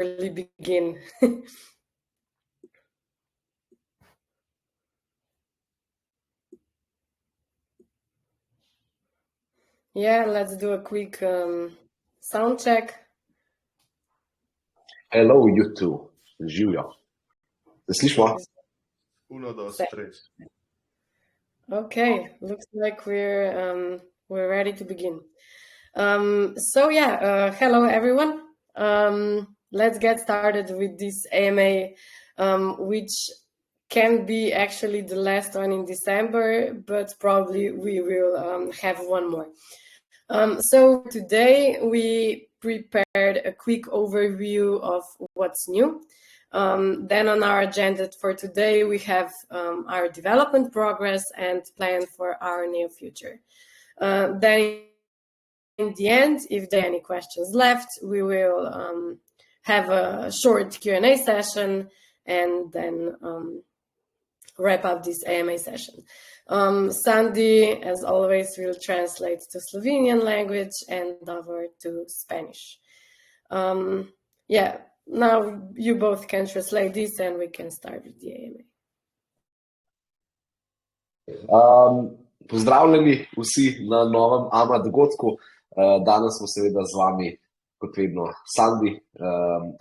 begin. Yeah, let's do a quick sound check. Hello, YouTube. Živijo. Se slišimo? 1, 2, 3. Okay, looks like we're ready to begin. Hello everyone. Let's get started with this AMA, which can be actually the last one in December, but probably we will have one more. So today we prepared a quick overview of what's new. Then on our agenda for today, we have our development progress and plan for our near future. Then in the end, if there are any questions left, we will have a short Q&A session and then wrap up this AMA session. Sandy, as always, will translate to Slovenian language and over to Spanish. Now you both can translate this and we can start with the AMA. Pozdravljeni vsi na novem AMA dogodku. Danes smo seveda z vami, kot vedno, Sandi,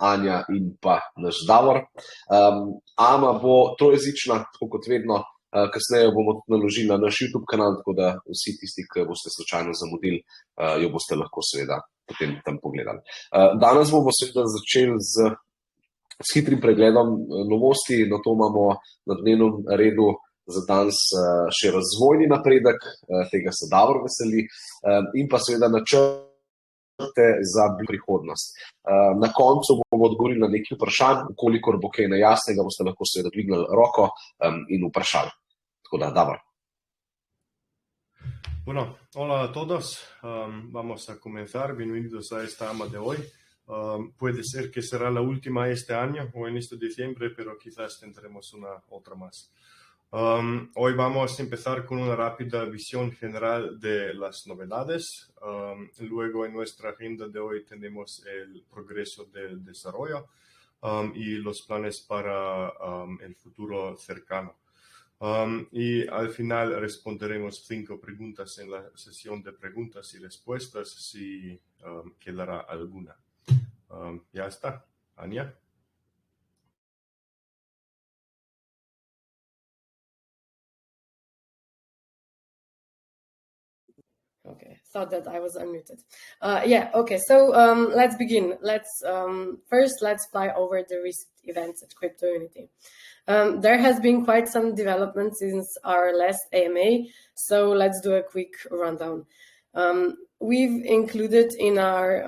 Anja in pa naš Davor. AMA bo trojezična, tako kot vedno. Kasneje bomo tudi naložili na naš YouTube kanal, tako da vsi tisti, ki boste slučajno zamudili, jo boste lahko seveda potem tam pogledali. Danes bomo seveda začeli s hitrim pregledom novosti, na to imamo na dnevnem redu za danes še razvojni napredek, tega se Davor veseli, in pa seveda načrte za prihodnost. Na koncu bomo odgovorili na nekaj vprašanj, kolikor bo kaj nejasnega, boste lahko seveda dvignili roko in vprašali. Tako da, Davor. Bueno, hola a todos. Vamos a comenzar. Bienvenidos a esta AMA de hoy. Puede ser que será la última este año o en este diciembre, pero quizás tendremos otra más. Hoy vamos a empezar con una rápida visión general de las novedades. Luego en nuestra agenda de hoy tenemos el progreso del desarrollo y los planes para el futuro cercano. Y al final responderemos 5 preguntas en la sesión de preguntas y respuestas si quedará alguna. Ya está. Anya. Okay, thought that I was unmuted. Let's begin. Let's fly over the recent events at CryptoUnity. There has been quite some development since our last AMA, so let's do a quick rundown. We've included in our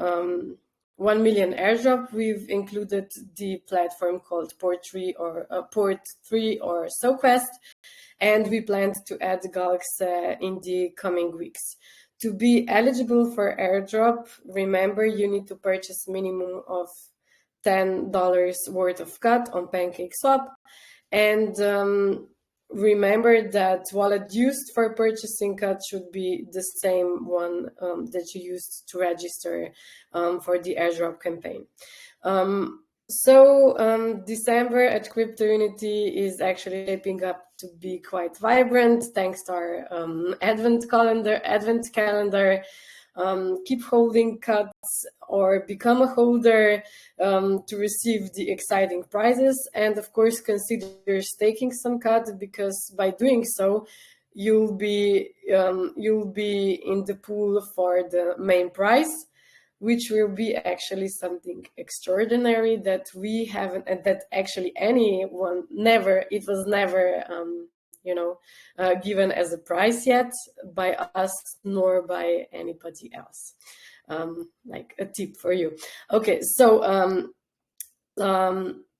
1 million airdrop, we've included the platform called Port3 or SoQuest, and we plan to add Galax in the coming weeks. To be eligible for airdrop, remember you need to purchase minimum of $10 worth of cut on PancakeSwap, and remember that wallet used for purchasing cut should be the same one that you used to register for the airdrop campaign. December at CryptoUnity is actually shaping up to be quite vibrant thanks to our advent calendar. Keep holding cuts or become a holder to receive the exciting prizes, and of course consider staking some cut, because by doing so you'll be in the pool for the main prize, which will be actually something extraordinary that we haven't, and that actually anyone never given as a prize yet by us nor by anybody else. Like a tip for you. Okay, so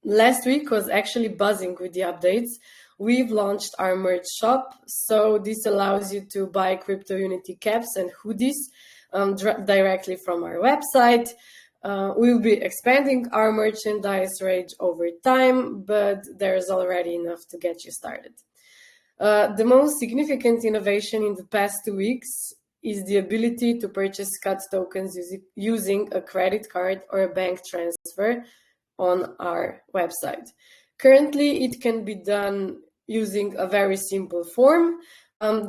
last week was actually buzzing with the updates. We've launched our merch shop, so this allows you to buy CryptoUnity caps and hoodies directly from our website. We'll be expanding our merchandise range over time, but there's already enough to get you started. The most significant innovation in the past 2 weeks is the ability to purchase cut tokens using a credit card or a bank transfer on our website. Currently, it can be done using a very simple form.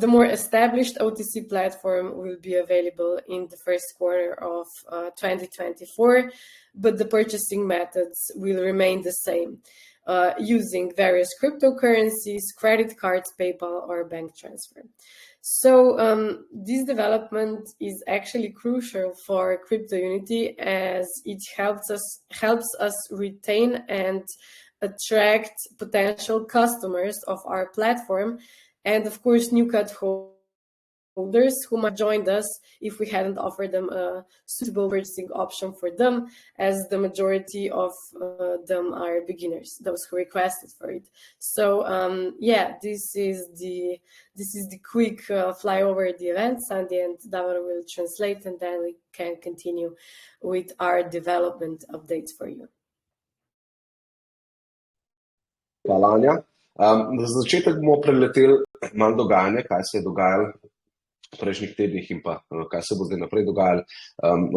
The more established OTC platform will be available in the first quarter of 2024, but the purchasing methods will remain the same, using various cryptocurrencies, credit cards, PayPal, or bank transfer. So this development is actually crucial for CryptoUnity, as it helps us retain and attract potential customers of our platform, and of course new holders who might join us if we hadn't offered them a suitable purchasing option for them, as the majority of them are beginners, those who requested for it. So yeah, this is the quick flyover the event. Sandy and Davor will translate, and then we can continue with our development updates for you. Hvala, Anja. Za začetek bomo preleteli malo dogajanje, kaj se je dogajalo v prejšnjih tednih in pa kaj se bo zdaj naprej dogajalo.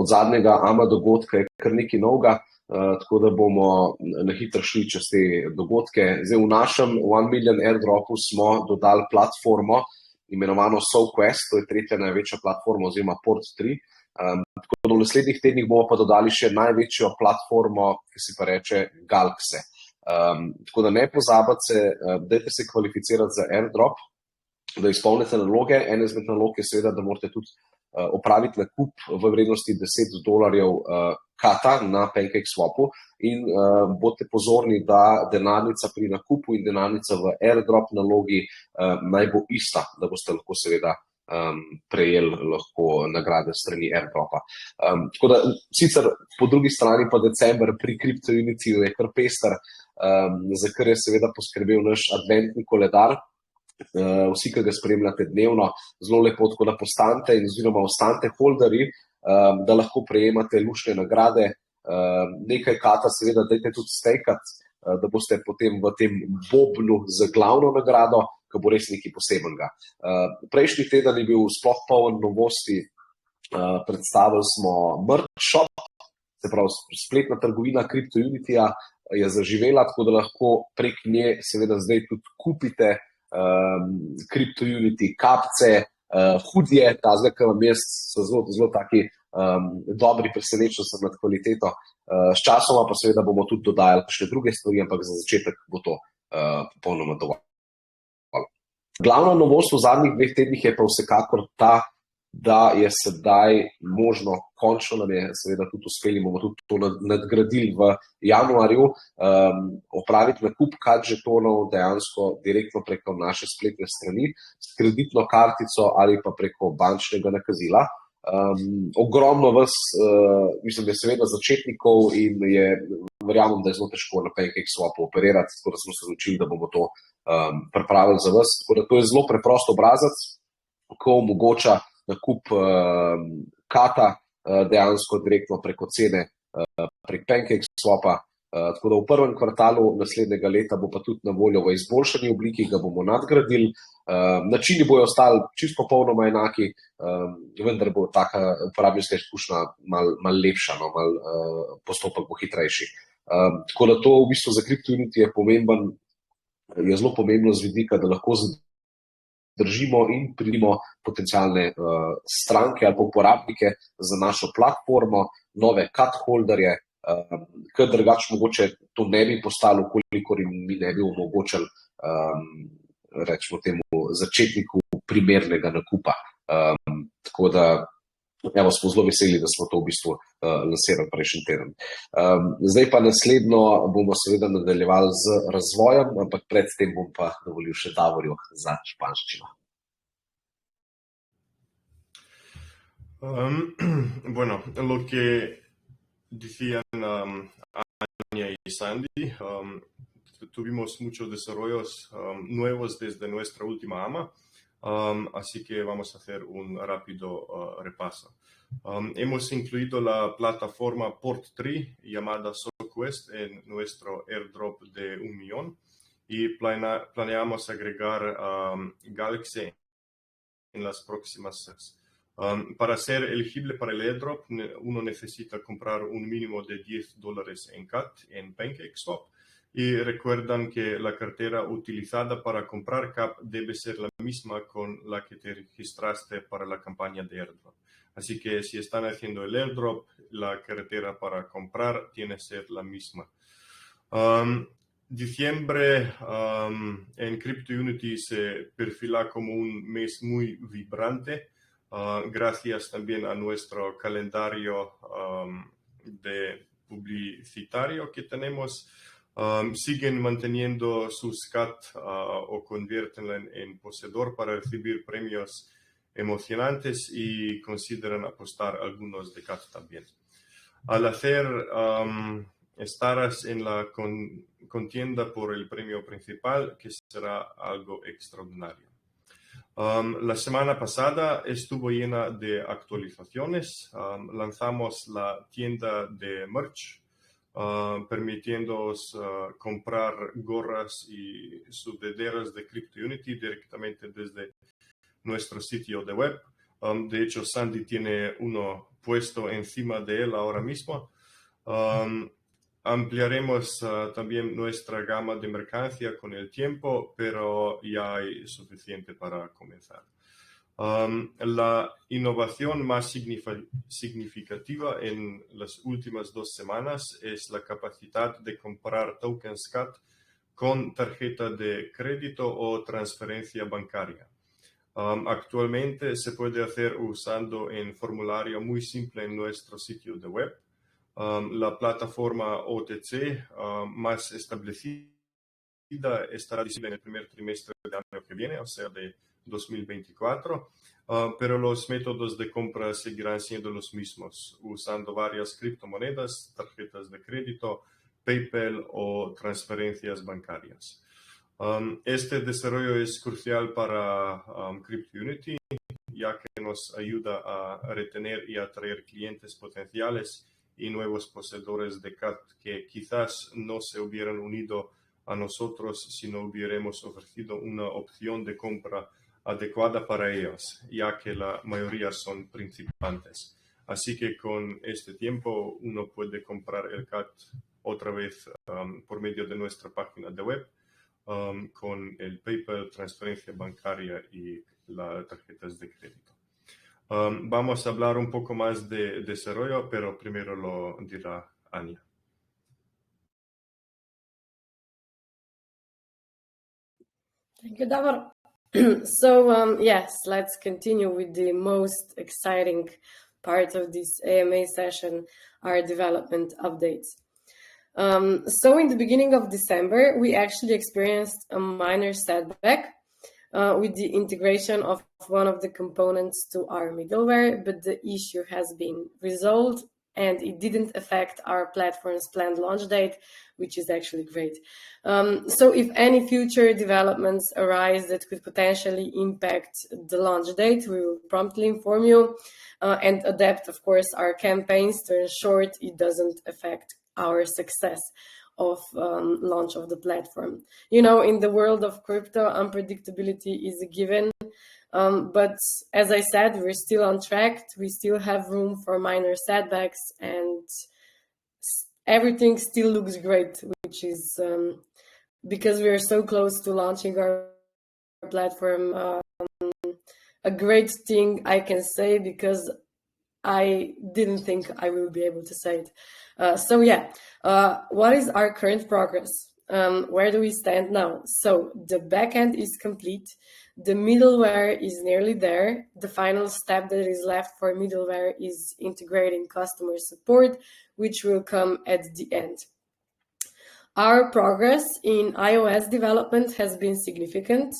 Od zadnjega AMA dogodka je kar nekaj novega, tako da bomo na hitro šli čez te dogodke. Zdaj v našem 1 million airdropu smo dodali platformo, imenovano SoQuest, to je tretja največja platforma oziroma Port 3. Tako da v naslednjih tednih bomo pa dodali še največjo platformo, ki se pa reče Galaxy. Tako da ne pozabite, dajte se kvalificirati za airdrop, da izpolnite naloge. Ena izmed nalog je seveda, da morate tudi opraviti nakup v vrednosti $10 kata na PancakeSwapu in bodite pozorni, da denarnica pri nakupu in denarnica v airdrop nalogi naj bo ista, da boste lahko seveda prejeli lahko nagrade strani airdropa. Tako da sicer po drugi strani pa december pri CryptoUnity je kar pester, za kar je seveda poskrbel naš adventni koledar. Vsi, ki ga spremljate dnevno, zelo lepo, tako da postanete in oziroma ostanete holderji, da lahko prejemate luštne nagrade. Nekaj kata seveda dajte tudi stekati, da boste potem v tem bobnu z glavno nagrado, ki bo res nekaj posebenega. Prejšnji teden je bil sploh poln novosti. Predstavili smo merch shop, se pravi spletna trgovina CryptoUnity-ja je zaživela, tako da lahko prek nje seveda zdaj tudi kupite CryptoUnity kapce, hudje, tazga, ki vam jaz so zelo taki dobri, presenečen sem nad kvaliteto. S časoma pa seveda bomo tudi dodajali še druge stvari, ampak za začetek bo to popolnoma dovolj. Glavna novost v zadnjih 2 tednih je pa vsekakor ta, da je sedaj možno, končno nam je seveda tudi uspeli, bomo tudi to nadgradili v januarju, opraviti nakup kad žetonov dejansko direktno preko naše spletne strani, s kreditno kartico ali pa preko bančnega nakazila. Ogromno vas, mislim, je seveda začetnikov in verjamem, da je zelo težko na PancakeSwapu operirati, tako da smo se odločili, da bomo to pripravili za vas. Tako da to je zelo preprost obrazec, ko omogoča nakup kata dejansko direktno preko cene prek PancakeSwapa. Tako da v prvem kvartalu naslednjega leta bo pa tudi na voljo v izboljšani obliki, ga bomo nadgradili. Načini bojo ostali čisto popolnoma enaki, vendar bo taka uporabniška izkušnja malo lepša, postopek bo hitrejši. Tako da to v bistvu za CryptoUnity je zelo pomembno z vidika, da lahko držimo in pridimo potencialne stranke ali uporabnike za našo platformo, nove cut holderje, ker drugače mogoče to ne bi postalo, kolikor jim mi ne bi omogočili, rečemo temu, začetniku primernega nakupa. Tako da smo zelo veseli, da smo to v bistvu lansirali prejšnji teden. Zdaj pa naslednjo bomo seveda nadaljevali z razvojem, ampak predtem bom pa dovolil še Davorju za španščino. Bueno, lo que decían Anya y Sandy, tuvimos muchos desarrollos nuevos desde nuestra última AMA. Así que vamos a hacer un rápido repaso. Hemos incluido la plataforma Port 3 llamada SoQuest en nuestro airdrop de 1 millón y planeamos agregar Galaxy en las próximas semanas. Para ser elegible para el airdrop, uno necesita comprar un mínimo de $10 en CAT en PancakeSwap. Y recuerdan que la cartera utilizada para comprar CAP debe ser la misma con la que te registraste para la campaña de airdrop. Así que si están haciendo el airdrop, la cartera para comprar tiene que ser la misma. Diciembre en CryptoUnity se perfila como un mes muy vibrante, gracias también a nuestro calendario de publicitario que tenemos. Siguen manteniendo sus CAT o convierten en poseedor para recibir premios emocionantes y consideran apostar algunos de CAT también. Al hacer estarás en la contienda por el premio principal, que será algo extraordinario. La semana pasada estuvo llena de actualizaciones. Lanzamos la tienda de merch, permitiéndoos comprar gorras y sudaderas de CryptoUnity directamente desde nuestro sitio de web. De hecho, Sandy tiene uno puesto encima de él ahora mismo. Ampliaremos también nuestra gama de mercancía con el tiempo, pero ya hay suficiente para comenzar. La innovación más significativa en las últimas 2 semanas es la capacidad de comprar tokens CAT con tarjeta de crédito o transferencia bancaria. Actualmente se puede hacer usando un formulario muy simple en nuestro sitio de web. La plataforma OTC más establecida estará disponible en el primer trimestre del año que viene, o sea, de 2024, pero los métodos de compra seguirán siendo los mismos, usando varias criptomonedas, tarjetas de crédito, PayPal o transferencias bancarias. Este desarrollo es crucial para CryptoUnity, ya que nos ayuda a retener y atraer clientes potenciales y nuevos poseedores de CAT que quizás no se hubieran unido a nosotros si no hubiéramos ofrecido una opción de compra adecuada para ellos, ya que la mayoría son principiantes. Así que con este tiempo uno puede comprar el CAT otra vez por medio de nuestra página de web, con el PayPal, transferencia bancaria y las tarjetas de crédito. Vamos a hablar un poco más de desarrollo, pero primero lo dirá Anya. Thank you, Davor. So, yes, let's continue with the most exciting part of this AMA session, our development updates. So in the beginning of December, we actually experienced a minor setback with the integration of one of the components to our middleware, but the issue has been resolved and it didn't affect our platform's planned launch date, which is actually great. So if any future developments arise that could potentially impact the launch date, we will promptly inform you and adapt, of course, our campaigns to ensure it doesn't affect our success of launch of the platform. You know, in the world of crypto, unpredictability is a given. But as I said, we're still on track. We still have room for minor setbacks and everything still looks great, which is because we are so close to launching our platform. A great thing I can say because I didn't think I will be able to say it. So yeah, what is our current progress? Where do we stand now? So the backend is complete. The middleware is nearly there. The final step that is left for middleware is integrating customer support, which will come at the end. Our progress in iOS development has been significant,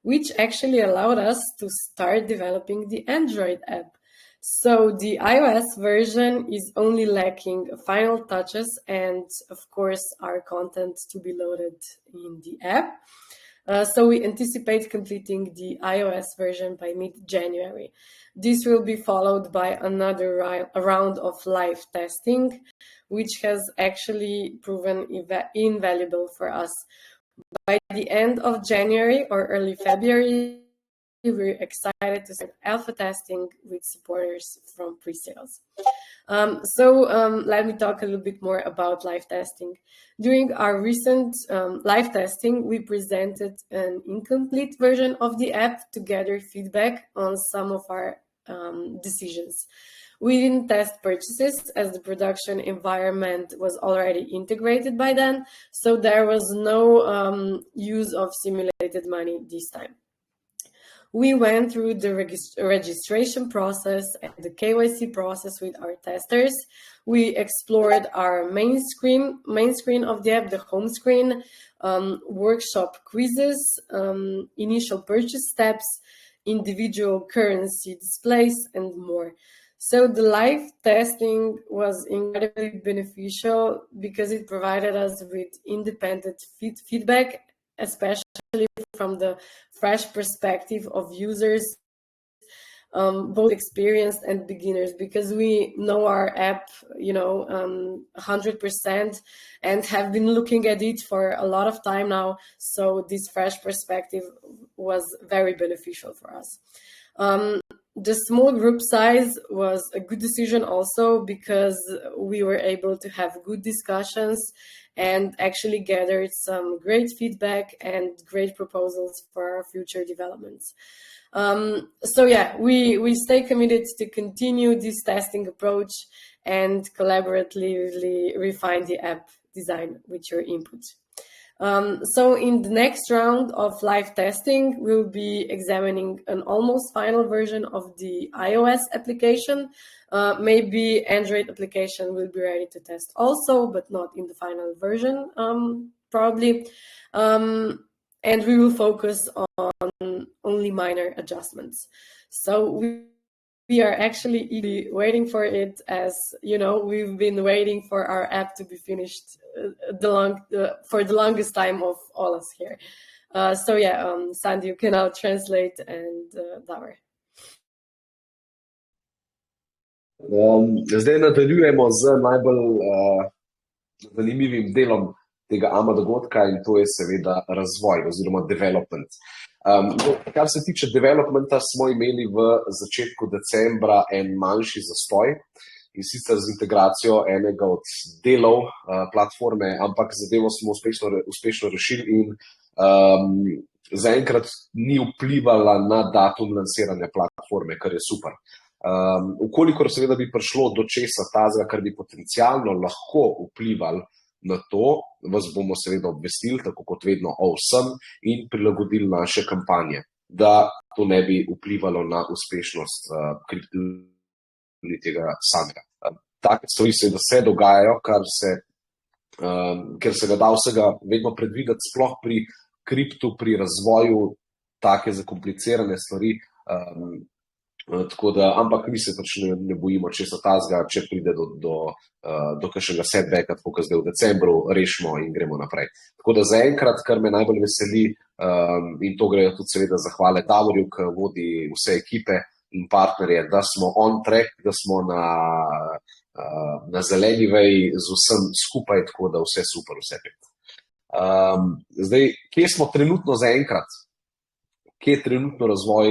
which actually allowed us to start developing the Android app. So the iOS version is only lacking final touches and, of course, our content to be loaded in the app. So we anticipate completing the iOS version by mid-January. This will be followed by another round of live testing, which has actually proven invaluable for us. By the end of January or early February, we're excited to start alpha testing with supporters from pre-sales. Let me talk a little bit more about live testing. During our recent live testing, we presented an incomplete version of the app to gather feedback on some of our decisions. We didn't test purchases as the production environment was already integrated by then, so there was no use of simulated money this time. We went through the registration process and the KYC process with our testers. We explored our main screen of the app, the home screen, workshop quizzes, initial purchase steps, individual currency displays, and more. So the live testing was incredibly beneficial because it provided us with independent feedback, especially from the fresh perspective of users, both experienced and beginners, because we know our app, 100% and have been looking at it for a lot of time now. So this fresh perspective was very beneficial for us. The small group size was a good decision also because we were able to have good discussions and actually gathered some great feedback and great proposals for our future developments. We stay committed to continue this testing approach and collaboratively refine the app design with your input. In the next round of live testing, we'll be examining an almost final version of the iOS application. Maybe Android application will be ready to test also, but not in the final version, probably. And we will focus on only minor adjustments. So we are actually eagerly waiting for it, as we've been waiting for our app to be finished for the longest time of all us here. Sandy, you can now translate and Davor. Zdaj nadaljujemo z najbolj zanimivim delom tega AMA dogodka in to je seveda razvoj oziroma development. Kar se tiče developmenta, smo imeli v začetku decembra en manjši zastoj in sicer z integracijo enega od delov platforme, ampak zadevo smo uspešno rešili in zaenkrat ni vplivala na datum lansiranja platforme, kar je super. Ukolikor seveda bi prišlo do česa tazga, kar bi potencialno lahko vplival na to, vas bomo seveda obvestili, tako kot vedno, o vsem in prilagodili naše kampanje, da to ne bi vplivalo na uspešnost tega samega. Take stvari seveda se dogajajo, ker se ga da vsega vedno predvideti, sploh pri kriptu, pri razvoju take zakomplicirane stvari. Ampak mi se pač ne bojimo česa tazga, če pride do kakšnega setbacka, tako kot zdaj v decembru, rešimo in gremo naprej. Tako da zaenkrat, kar me najbolj veseli, in to grejo tudi seveda zahvale Davorju, ki vodi vse ekipe in partnerje, da smo on track, da smo na zeleni veji z vsem skupaj, tako da vse super, vse pet. Zdaj, kje smo trenutno zaenkrat? Kje je trenutno razvoj,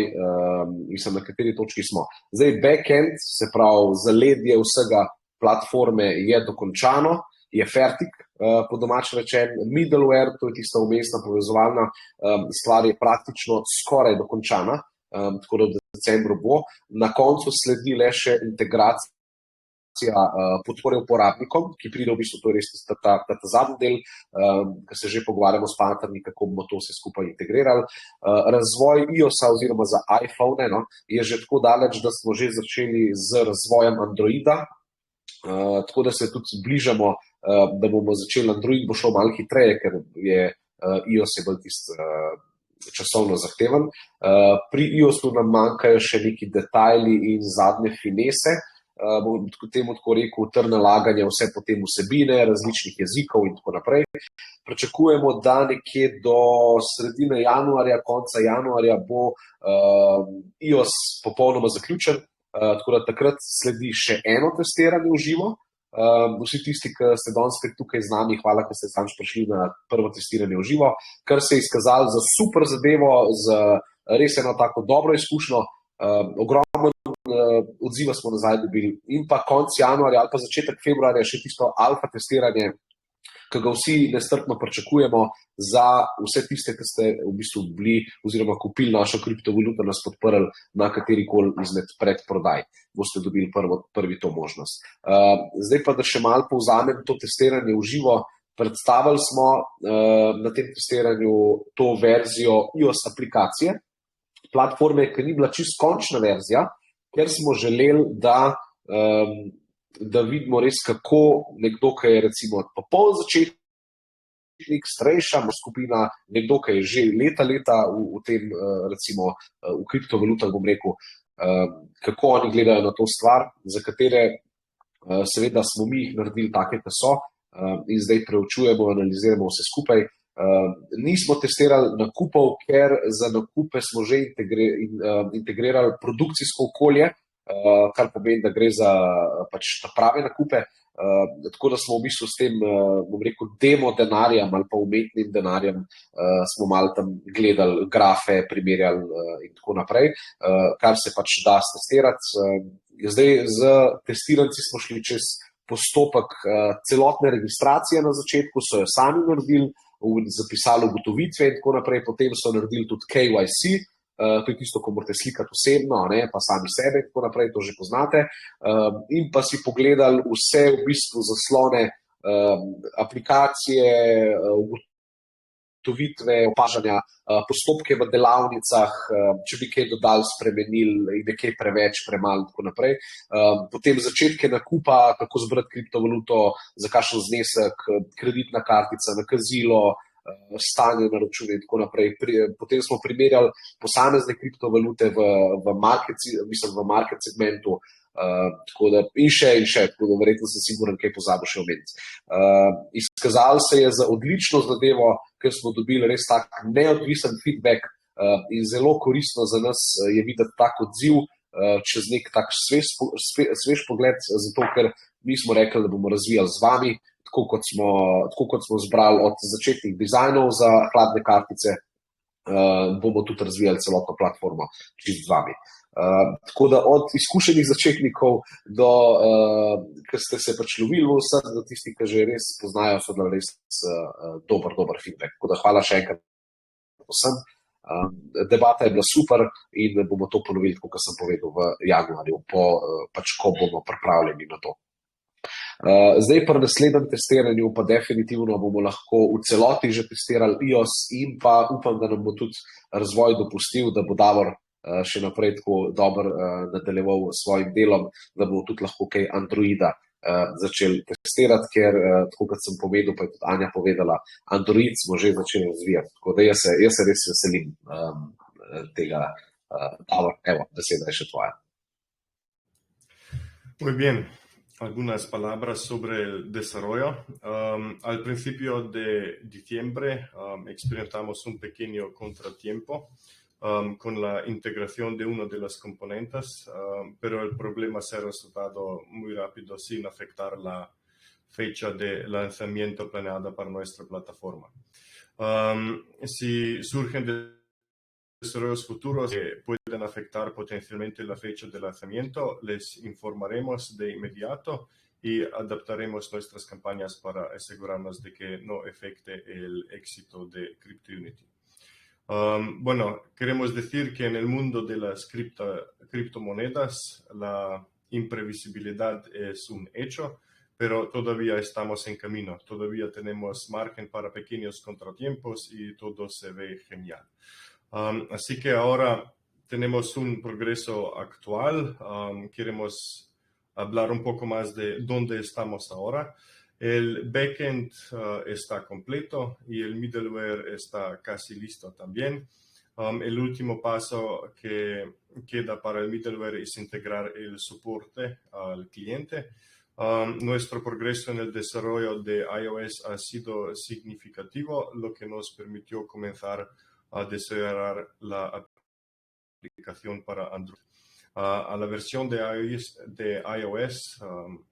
mislim, na kateri točki smo. Zdaj, backend, se pravi, zaledje vsega platforme je dokončano, je fertik, po domače rečen, middleware, to je tista umestna povezovalna stvar, je praktično skoraj dokončana, tako da v decembru bo. Na koncu sledi le še integracija podpore uporabnikom, ki pride v bistvu, to je res ta zadnji del, ki se že pogovarjamo s partnerji, kako bomo to vse skupaj integrirali. Razvoj iOS-a oziroma za iPhone je že tako daleč, da smo že začeli z razvojem Androida, tako da se tudi zbližamo, da bomo začeli. Android bo šel malo hitreje, ker je iOS je bolj časovno zahteven. Pri iOS-u nam manjkajo še neki detajli in zadnje finese, bom temu tako rekel, trdne laganje vse potem vsebine, različnih jezikov in tako naprej. Pričakujemo, da nekje do sredine januarja, konca januarja bo iOS popolnoma zaključen, tako da takrat sledi še eno testiranje v živo. Vsi tisti, ki ste danes spet tukaj z nami, hvala, ker ste sami prišli na prvo testiranje v živo, kar se je izkazalo za super zadevo, z res eno tako dobro izkušnjo, ogromno odziva smo nazaj dobili in pa konec januarja ali pa začetek februarja še tisto alfa testiranje, ki ga vsi nestrpno pričakujemo za vse tiste, ki ste v bistvu bili oziroma kupili našo kriptovaluto, nas podprli na katerikoli izmed predprodaj. Boste dobili prvi to možnost. Zdaj pa, da še malo povzamem to testiranje v živo. Predstavili smo na tem testiranju to verzijo iOS aplikacije, platforme, ki ni bila čisto končna verzija, ker smo želeli, da vidimo res, kako nekdo, ki je recimo popoln začetnik, starejša skupina, nekdo, ki je že leta v tem, recimo v kriptovalutah, bom rekel, kako oni gledajo na to stvar, za katere seveda smo mi jih naredili take, ki so, in zdaj preučujemo, analiziramo vse skupaj. Nismo testirali nakupov, ker za nakupe smo že integrirali produkcijsko okolje, kar pomeni, da gre za pač prave nakupe, tako da smo v bistvu s tem, bom rekel, demo denarjem ali pa umetnim denarjem smo malo tam gledali grafe, primerjali in tako naprej, kar se pač da testirati. Zdaj z testiranci smo šli čez postopek celotne registracije na začetku, so jo sami naredili, zapisali ugotovitve in tako naprej, potem so naredili tudi KYC, to je tisto, ko morate slikati osebno, pa sami sebe in tako naprej, to že poznate, in pa si pogledali vse v bistvu zaslone aplikacije, ugotovitve, opažanja, postopke v delavnicah, če bi kaj dodali, spremenili in nekaj preveč, premalo in tako naprej. Potem začetke nakupa, kako zbrati kriptovaluto, za kakšen znesek, kreditna kartica, nakazilo, stanje na računu in tako naprej. Potem smo primerjali posamezne kriptovalute v market segmentu, tako da in še, tako da verjetno sem siguren, kaj pozabil še omeniti. Izkazalo se je za odlično zadevo, ker smo dobili res tak neodvisen feedback in zelo koristno za nas je videti tak odziv čez nek tak svež pogled, zato ker mi smo rekli, da bomo razvijali z vami, tako kot smo zbrali od začetnih dizajnov za hladne kartice, bomo tudi razvijali celotno platformo čist z vami. Tako da od izkušenih začetnikov do, ki ste se pač lovili vse, do tistih, ki že res poznajo, so da res dober feedback. Tako da hvala še enkrat vsem. Debata je bila super in bomo to ponovili, kot sem povedal, v januarju, ko bomo pripravljeni na to. Zdaj pri naslednjem testiranju pa definitivno bomo lahko v celoti že testirali iOS in pa upam, da nam bo tudi razvoj dopustil, da bo Davor še naprej tako dobro nadaljeval s svojim delom, da bo tudi lahko kaj Androida začeli testirati, ker tako kot sem povedal, pa je tudi Anja povedala, Android smo že začeli razvijati, tako da jaz se res veselim tega. Davor, evo, beseda je še tvoja. Muy bien. Algunas palabras sobre el desarrollo. Al principio de diciembre experimentamos un pequeño contratiempo con la integración de una de las componentes, pero el problema se ha resolvido muy rápido sin afectar la fecha de lanzamiento planeada para nuestra plataforma. Si surgen desarrollos futuros que pueden afectar potencialmente la fecha de lanzamiento, les informaremos de inmediato y adaptaremos nuestras campañas para asegurarnos de que no afecte el éxito de CryptoUnity. Bueno, queremos decir que en el mundo de las criptomonedas la imprevisibilidad es un hecho, pero todavía estamos en camino, todavía tenemos margen para pequeños contratiempos y todo se ve genial. Así que ahora tenemos un progreso actual, queremos hablar un poco más de dónde estamos ahora. El backend está completo y el middleware está casi listo también. El último paso que queda para el middleware es integrar el soporte al cliente. Nuestro progreso en el desarrollo de iOS ha sido significativo, lo que nos permitió comenzar a desarrollar la aplicación para Android. A la versión de iOS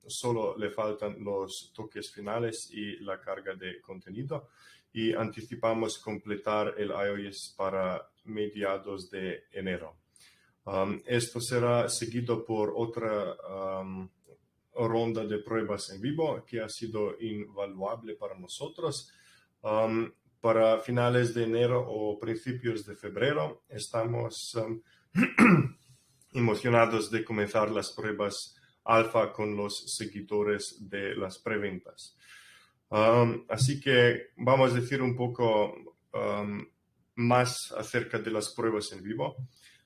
solo le faltan los toques finales y la carga de contenido, y anticipamos completar el iOS para mediados de enero. Esto será seguido por otra ronda de pruebas en vivo que ha sido invaluable para nosotros. Para finales de enero o principios de febrero estamos emocionados de comenzar las pruebas alfa con los seguidores de las preventas. Así que vamos a decir un poco más acerca de las pruebas en vivo.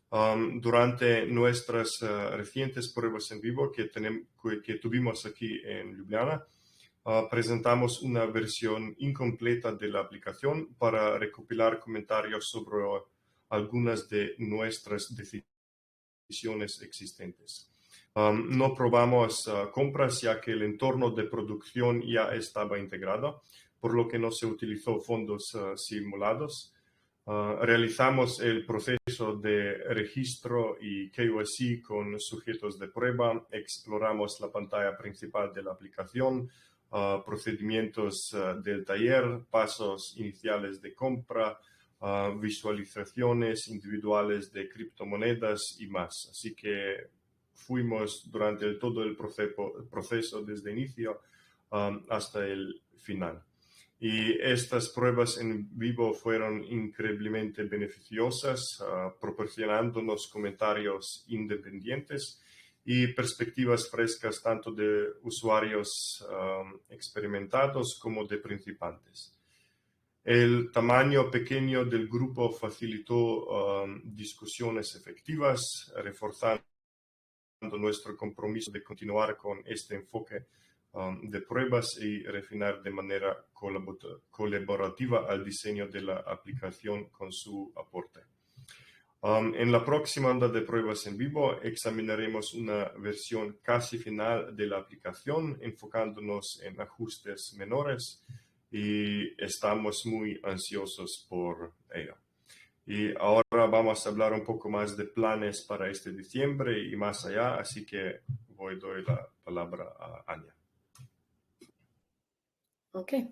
Durante nuestras recientes pruebas en vivo que tuvimos aquí en Ljubljana, presentamos una versión incompleta de la aplicación para recopilar comentarios sobre algunas de nuestras decisiones existentes. No probamos compras, ya que el entorno de producción ya estaba integrado, por lo que no se utilizó fondos simulados. Realizamos el proceso de registro y KYC con sujetos de prueba, exploramos la pantalla principal de la aplicación, procedimientos del taller, pasos iniciales de compra, visualizaciones individuales de criptomonedas y más. Así que fuimos durante todo el proceso desde el inicio hasta el final. Y estas pruebas en vivo fueron increíblemente beneficiosas, proporcionándonos comentarios independientes y perspectivas frescas tanto de usuarios experimentados como de principiantes. El tamaño pequeño del grupo facilitó discusiones efectivas, reforzando nuestro compromiso de continuar con este enfoque de pruebas y refinar de manera colaborativa al diseño de la aplicación con su aporte. En la próxima ronda de pruebas en vivo examinaremos una versión casi final de la aplicación, enfocándonos en ajustes menores, y estamos muy ansiosos por ello. Y ahora vamos a hablar un poco más de planes para este diciembre y más allá, así que doy la palabra a Anya. Okay.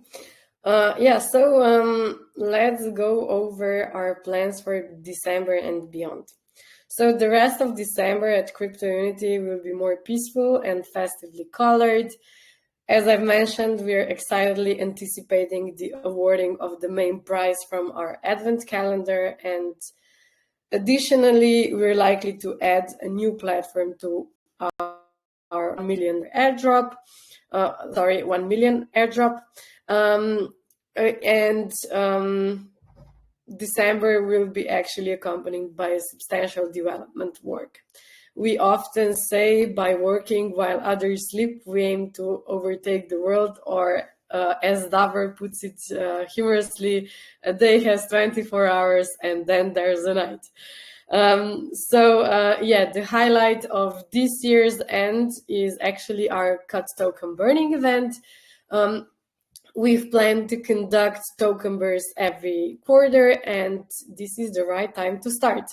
So let's go over our plans for December and beyond. So the rest of December at Crypto Unity will be more peaceful and festively colored. As I've mentioned, we are excitedly anticipating the awarding of the main prize from our Advent calendar, and additionally, we're likely to add a new platform to our 1 million airdrop. December will be actually accompanied by substantial development work. We often say, by working while others sleep, we aim to overtake the world, or as Davor puts it humorously, a day has 24 hours and then there's a night. The highlight of this year's end is actually our CUT token burning event. We've planned to conduct token bursts every quarter, and this is the right time to start.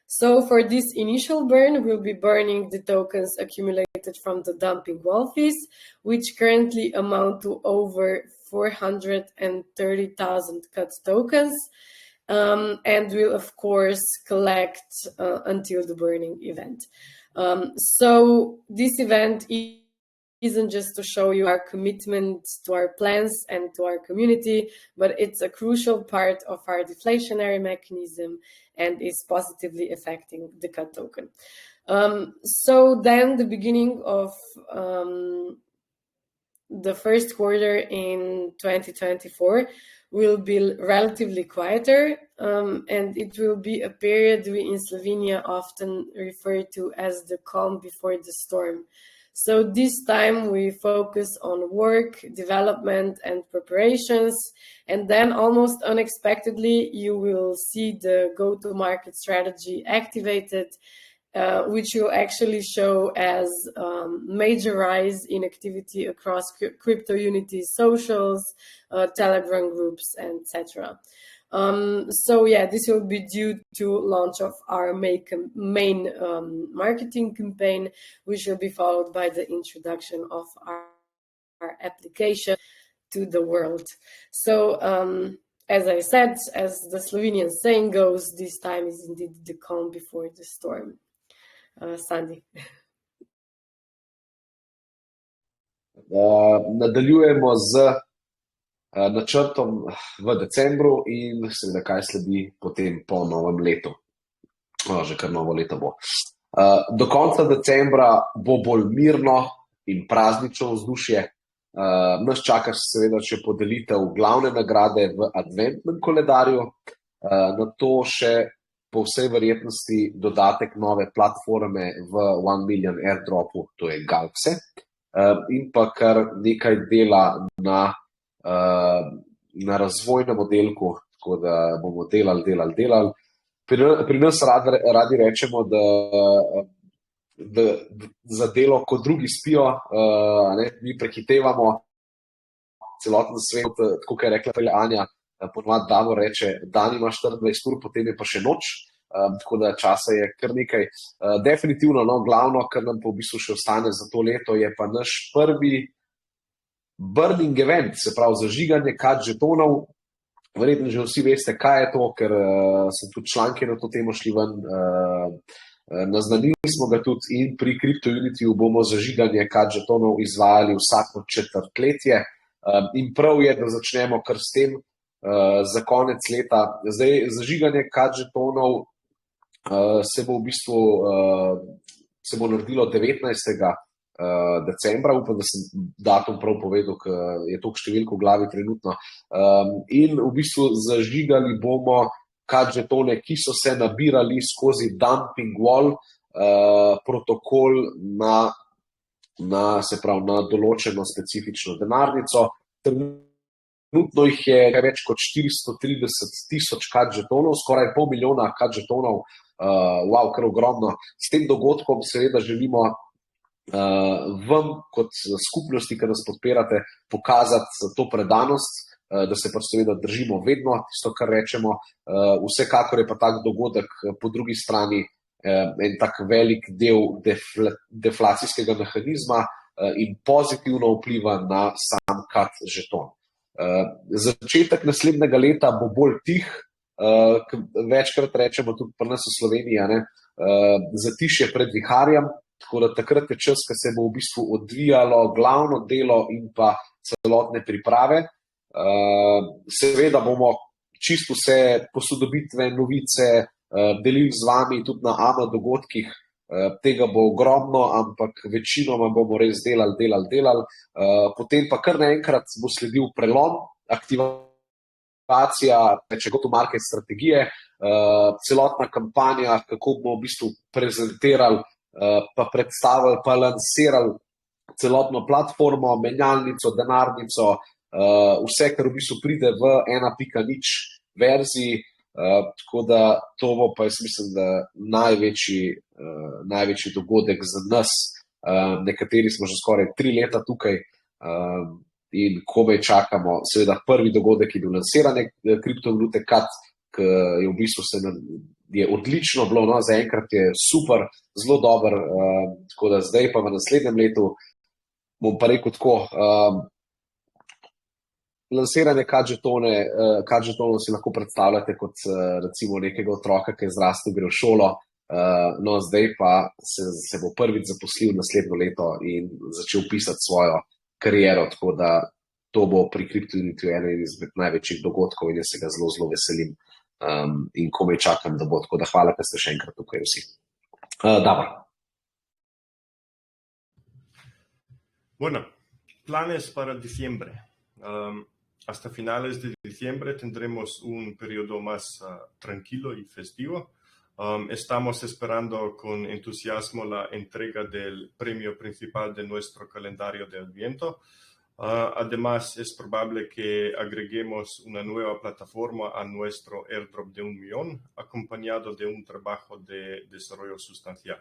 So for this initial burn, we'll be burning the tokens accumulated from the dumping wall fees, which currently amount to over 430,000 CUT tokens. And we'll, of course, collect until the burning event. So this event isn't just to show you our commitment to our plans and to our community, but it's a crucial part of our deflationary mechanism and is positively affecting the CUT token. So then the beginning of the first quarter in 2024 will be relatively quieter, and it will be a period we in Slovenia often refer to as the calm before the storm. So this time we focus on work, development, and preparations, and then almost unexpectedly you will see the go-to-market strategy activated, which will actually show as major rise in activity across Crypto Unity socials, Telegram groups, etc. So yeah, this will be due to launch of our main marketing campaign, which will be followed by the introduction of our application to the world. So as I said, as the Slovenian saying goes, this time is indeed the calm before the storm. Sandy. Nadaljujemo z načrtom v decembru in seveda, kaj sledi potem po novem letu. Že kar novo leto bo. Do konca decembra bo bolj mirno in praznično vzdušje. Nas čaka seveda še podelitev glavne nagrade v adventnem koledarju, na to še po vsej verjetnosti dodatek nove platforme v 1 million airdropu, to je Galaxy, in pa kar nekaj dela na razvojnem oddelku, tako da bomo delali. Pri nas radi rečemo, da za delo, ko drugi spijo, mi prehitevamo celoten svet, tako kot je rekla prej Anja, ponovadi Davor reče, dan ima 24 ur, potem je pa še noč, tako da časa je kar nekaj. Definitivno, glavno, kar nam pa v bistvu še ostane za to leto, je pa naš prvi burning event, se pravi zažiganje kad žetonov. Verjetno že vsi veste, kaj je to, ker so tudi članki na to temo šli ven. Naznanili smo ga tudi in pri CryptoUnityju bomo zažiganje kad žetonov izvajali vsako četrtletje. In prav je, da začnemo kar s tem za konec leta. Zdaj, zažiganje kad žetonov se bo v bistvu se bo naredilo 19. decembra, upam, da sem datum prav povedal, ker je toliko številk v glavi trenutno. In v bistvu zažigali bomo kad žetone, ki so se nabirali skozi dumping wall protokol se pravi, na določeno specifično denarnico. Trenutno jih je več kot 430,000 kad žetonov, skoraj pol milijona kad žetonov, wow, kar ogromno. S tem dogodkom seveda želimo vam kot skupnosti, ki nas podpirate, pokazati to predanost, da se pa seveda držimo vedno tisto, kar rečemo. Vsekakor je pa tak dogodek po drugi strani en tak velik del deflacijskega mehanizma in pozitivno vpliva na sam kad žeton. Začetek naslednjega leta bo bolj tih, večkrat rečemo tudi pri nas v Sloveniji, zatišje pred viharjem. Tako da takrat je čas, ko se bo v bistvu odvijalo glavno delo in pa celotne priprave. Seveda bomo čisto vse posodobitve, novice delili z vami tudi na AMA dogodkih. Tega bo ogromno, ampak večinoma bomo res delali. Potem pa kar naenkrat bo sledil prelom, aktivacija, go-to-market strategije, celotna kampanja, kako bomo v bistvu prezentirali, pa predstavili, pa lansirali celotno platformo, menjalnico, denarnico, vse, kar v bistvu pride v 1.0 verziji, tako da to bo pa, jaz mislim, da največji dogodek za nas. Nekateri smo že skoraj 3 leta tukaj in komaj čakamo. Seveda prvi dogodek je bil lansiranje kriptovalute KAT, ki je v bistvu je odlično bilo, zaenkrat je super, zelo dober, tako da zdaj pa v naslednjem letu bom pa rekel tako, lansiranje kad žetonov si lahko predstavljate kot recimo nekega otroka, ki je zrastel, gre v šolo, zdaj pa se bo prvič zaposlil naslednjo leto in začel pisati svojo kariero, tako da to bo pri CryptoUnityju eden izmed največjih dogodkov in jaz se ga zelo veselim. In komaj čakam, da bo, tako da hvala, da ste še enkrat tukaj vsi. Davor. Bueno, planes para diciembre. Hasta finales de diciembre tendremos un periodo más tranquilo y festivo. Estamos esperando con entusiasmo la entrega del premio principal de nuestro calendario de Adviento. Además, es probable que agreguemos una nueva plataforma a nuestro airdrop de 1 millón, acompañado de un trabajo de desarrollo sustancial.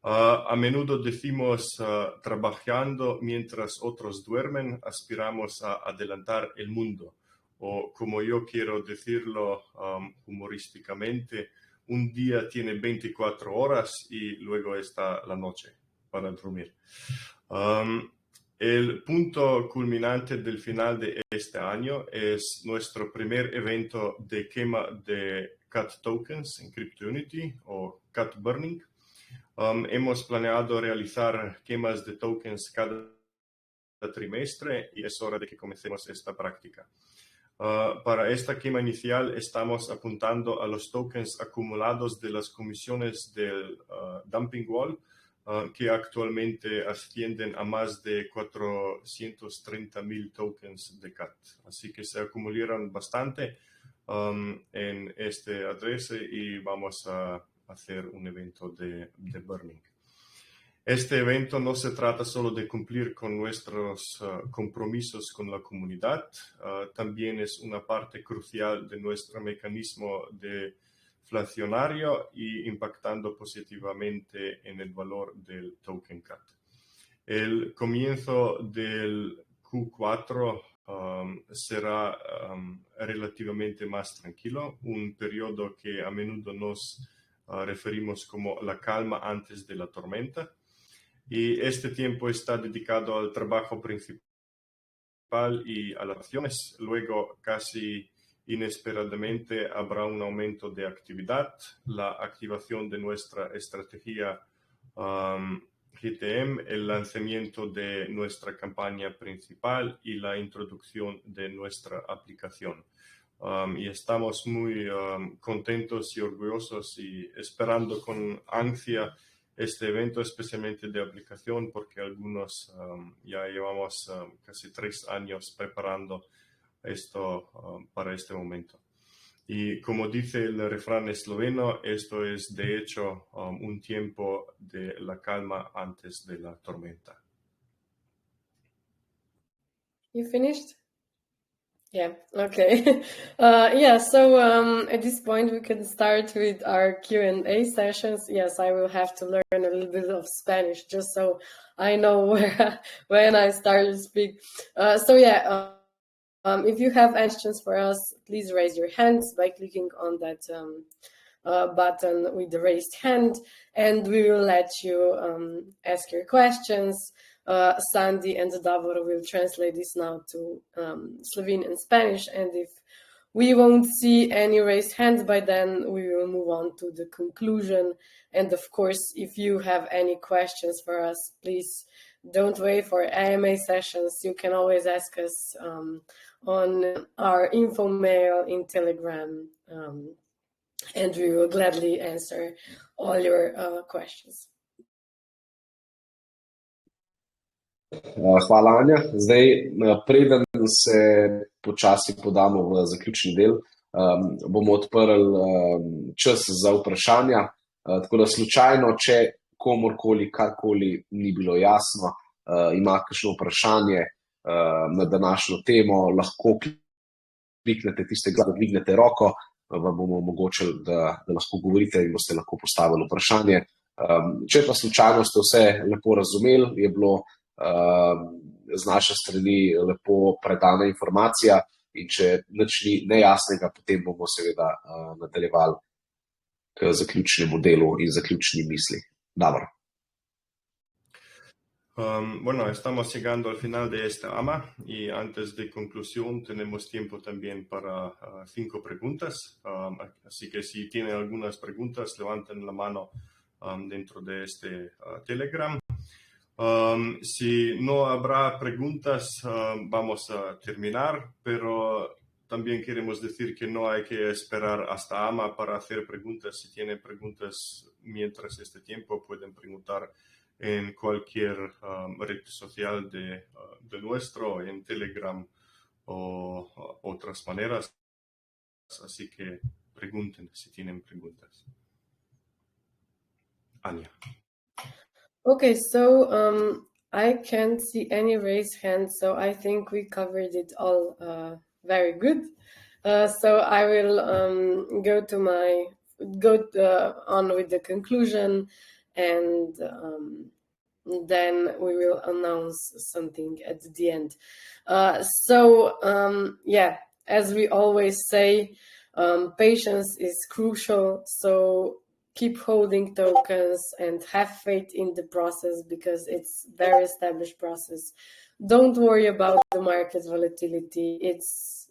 A menudo decimos, trabajando mientras otros duermen, aspiramos a adelantar el mundo. o como yo quiero decirlo humorísticamente, un día tiene 24 horas y luego está la noche para dormir. El punto culminante del final de este año es nuestro primer evento de quema de CAT tokens en CryptoUnity o CAT burning. Hemos planeado realizar quemas de tokens cada trimestre y es hora de que comencemos esta práctica. Para esta quema inicial estamos apuntando a los tokens acumulados de las comisiones del dumping wall, que actualmente ascienden a más de 430,000 tokens de CAT. Así que se acumularon bastante en este adrese y vamos a hacer un evento de burning. Este evento no se trata solo de cumplir con nuestros compromisos con la comunidad, también es una parte crucial de nuestro mecanismo deflacionario y impactando positivamente en el valor del token CAT. El comienzo del Q4 será relativamente más tranquilo, un periodo que a menudo nos referimos como la calma antes de la tormenta. Y este tiempo está dedicado al trabajo principal y a las acciones. Luego, casi inesperadamente, habrá un aumento de actividad, la activación de nuestra estrategia GTM, el lanzamiento de nuestra campaña principal y la introducción de nuestra aplicación. Y estamos muy contentos y orgullosos y esperando con ansia este evento, especialmente de aplicación, porque algunos ya llevamos casi 3 años preparando esto para este momento. Y como dice el refrán esloveno, esto es de hecho un tiempo de la calma antes de la tormenta. You finished? Yeah, okay. Yeah, so at this point we can start with our Q&A sessions. Yes, I will have to learn a little bit of Spanish just so I know where when I start to speak. So yeah, if you have any questions for us, please raise your hands by clicking on that button with the raised hand, and we will let you ask your questions. Sandy and Davor will translate this now to Slovene and Spanish, and if we won't see any raised hands by then, we will move on to the conclusion. And of course, if you have any questions for us, please don't wait for AMA sessions. You can always ask us on our info mail in Telegram, and we will gladly answer all your questions. Hvala, Anja. Zdaj, preden se počasi podamo v zaključni del, bomo odprli čas za vprašanja. Tako da slučajno, če komorkoli, karkoli ni bilo jasno, ima kakšno vprašanje na današnjo temo, lahko kliknete tistega, da dvignete roko, vam bomo omogočili, da lahko govorite in boste lahko postavili vprašanje. Če pa slučajno ste vse lepo razumeli, je bilo z naše strani lepo predana informacija in če nič ni nejasnega, potem bomo seveda nadaljevali k zaključnemu delu in zaključni misli. Davor. Bueno, estamos llegando al final de esta AMA y antes de conclusión tenemos tiempo también para 5 preguntas. Así que si tienen algunas preguntas, levanten la mano dentro de este Telegram. Si no habrá preguntas, vamos a terminar, pero también queremos decir que no hay que esperar hasta AMA para hacer preguntas. Si tienen preguntas mientras este tiempo, pueden preguntar en cualquier red social de nuestro, en Telegram o otras maneras. Así que pregunten si tienen preguntas. Anja. Okay, so I can't see any raised hands, so I think we covered it all very good. So I will go on with the conclusion, and then we will announce something at the end. Yeah, as we always say, patience is crucial. So keep holding tokens and have faith in the process, because it's a very established process. Don't worry about the market volatility. It's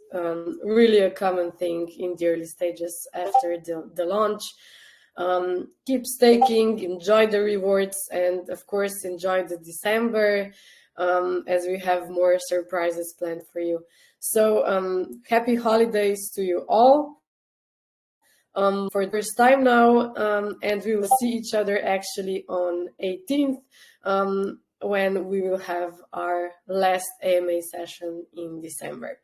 really a common thing in the early stages after the launch. Keep staking, enjoy the rewards, and of course enjoy the December, as we have more surprises planned for you. So happy holidays to you all for the first time now, and we will see each other actually on 18th, when we will have our last AMA session in December.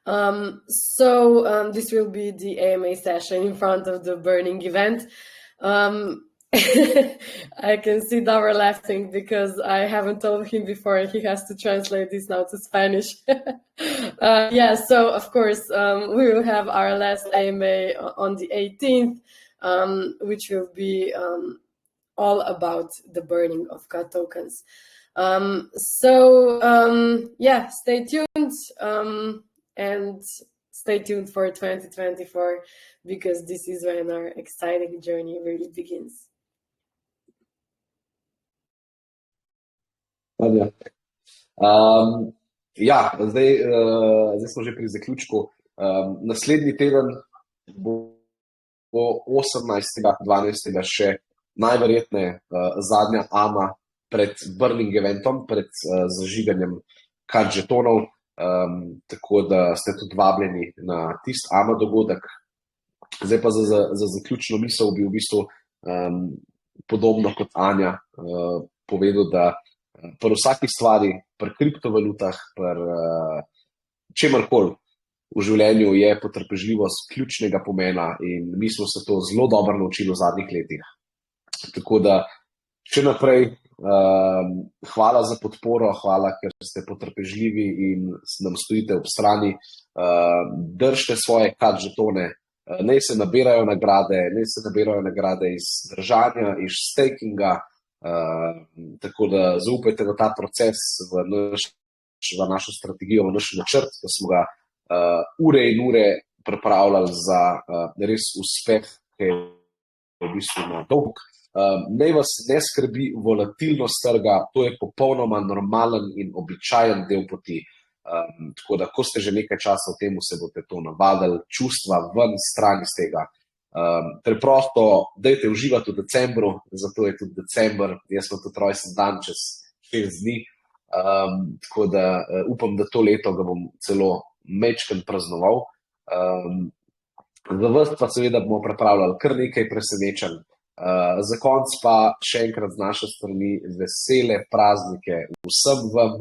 This will be the AMA session in front of the burning event. I can see Davor laughing because I haven't told him before, and he has to translate this now to Spanish. So of course we will have our last AMA on the 18th, which will be all about the burning of CAT tokens. Stay tuned, and stay tuned for 2024, because this is when our exciting journey really begins. Zdaj smo že pri zaključku. Naslednji teden bo 18. 12. še najverjetneje zadnja AMA pred burning eventom, pred zažiganjem CAT žetonov, tako da ste tudi vabljeni na tisti AMA dogodek. Zdaj pa za zaključno misel bi v bistvu podobno kot Anja povedal, da pri vsaki stvari, pri kriptovalutah, pri čemarkoli v življenju je potrpežljivost ključnega pomena, in mi smo se to zelo dobro naučili v zadnjih letih. Tako da še naprej hvala za podporo, hvala, ker ste potrpežljivi in nam stojite ob strani. Držite svoje CAT žetone, naj se nabirajo nagrade iz držanja, iz stakinga, tako da zaupajte v ta proces, v našo strategijo, v naš načrt, da smo ga ure in ure pripravljali za res uspeh, ki je v bistvu na dolg. Naj vas ne skrbi volatilnost trga, to je popolnoma normalen in običajen del poti. Tako da, ko ste že nekaj časa v tem, se boste to navadili, čustva ven, stran iz tega. Preprosto, dajte uživati v decembru, zato je tudi december, jaz sem tudi rojsten dan čez 6 dni, tako da upam, da to leto ga bom celo majčkeno praznoval. Za vas pa seveda bomo pripravljali kar nekaj presenečenj. Za konec pa še enkrat z naše strani vesele praznike vsem vam.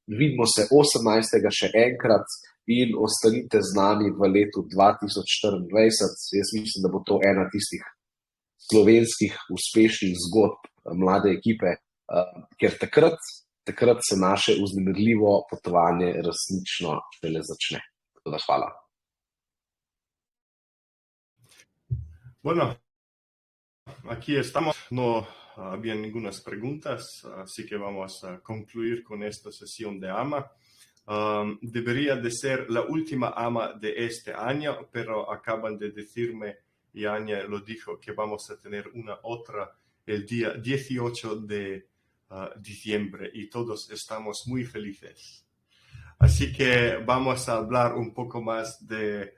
Vidimo se 18. še enkrat in ostanite z nami v letu 2024. Jaz mislim, da bo to ena tistih slovenskih uspešnih zgodb mlade ekipe, ker takrat se naše vznemirljivo potovanje resnično šele začne. Tako da hvala. Bueno, aquí estamos. No había ninguna preguntas, así que vamos a concluir con esta sesión de AMA. Debería de ser la última AMA de este año, pero acaban de decirme, y Anya lo dijo, que vamos a tener una otra el día 18 de diciembre, y todos estamos muy felices. Así que vamos a hablar un poco más de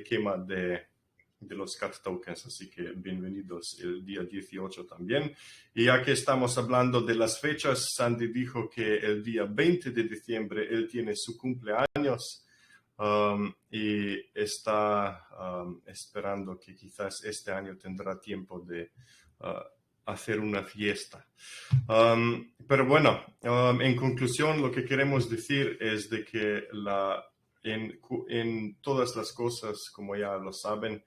quema de los CAT tokens, así que bienvenidos el día 18 también. Y ya que estamos hablando de las fechas, Sandy dijo que el día 20 de diciembre él tiene su cumpleaños y está esperando que quizás este año tendrá tiempo de hacer una fiesta. Pero bueno, en conclusión, lo que queremos decir es de que en todas las cosas, como ya lo saben,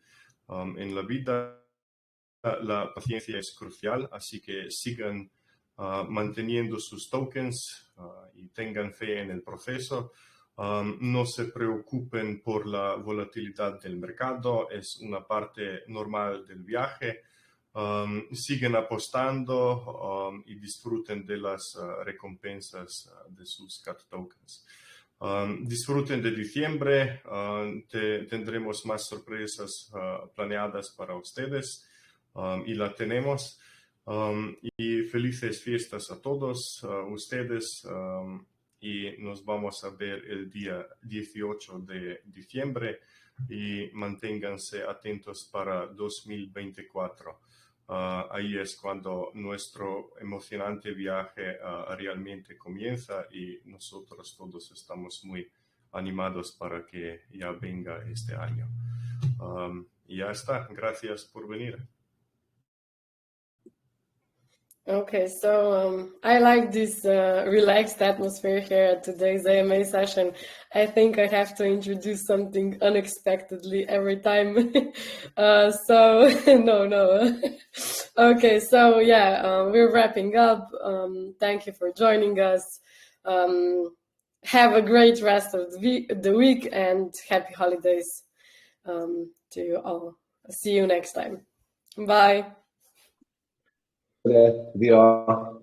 en la vida la paciencia es crucial, así que sigan manteniendo sus tokens y tengan fe en el proceso. No se preocupen por la volatilidad del mercado, es una parte normal del viaje. siguen apostando y disfruten de las recompensas de sus CAT tokens. Disfruten de diciembre, tendremos más sorpresas planeadas para ustedes y la tenemos. Y felices fiestas a todos ustedes y nos vamos a ver el día 18 de diciembre y manténganse atentos para 2024. Ahí es cuando nuestro emocionante viaje realmente comienza y nosotros todos estamos muy animados para que ya venga este año. Y ya está. Gracias por venir. Okay, so I like this relaxed atmosphere here at today's AMA session. I think I have to introduce something unexpectedly every time. So no. Okay, so yeah, we're wrapping up. Thank you for joining us. Have a great rest of the week and happy holidays to you all. See you next time. Bye. Via.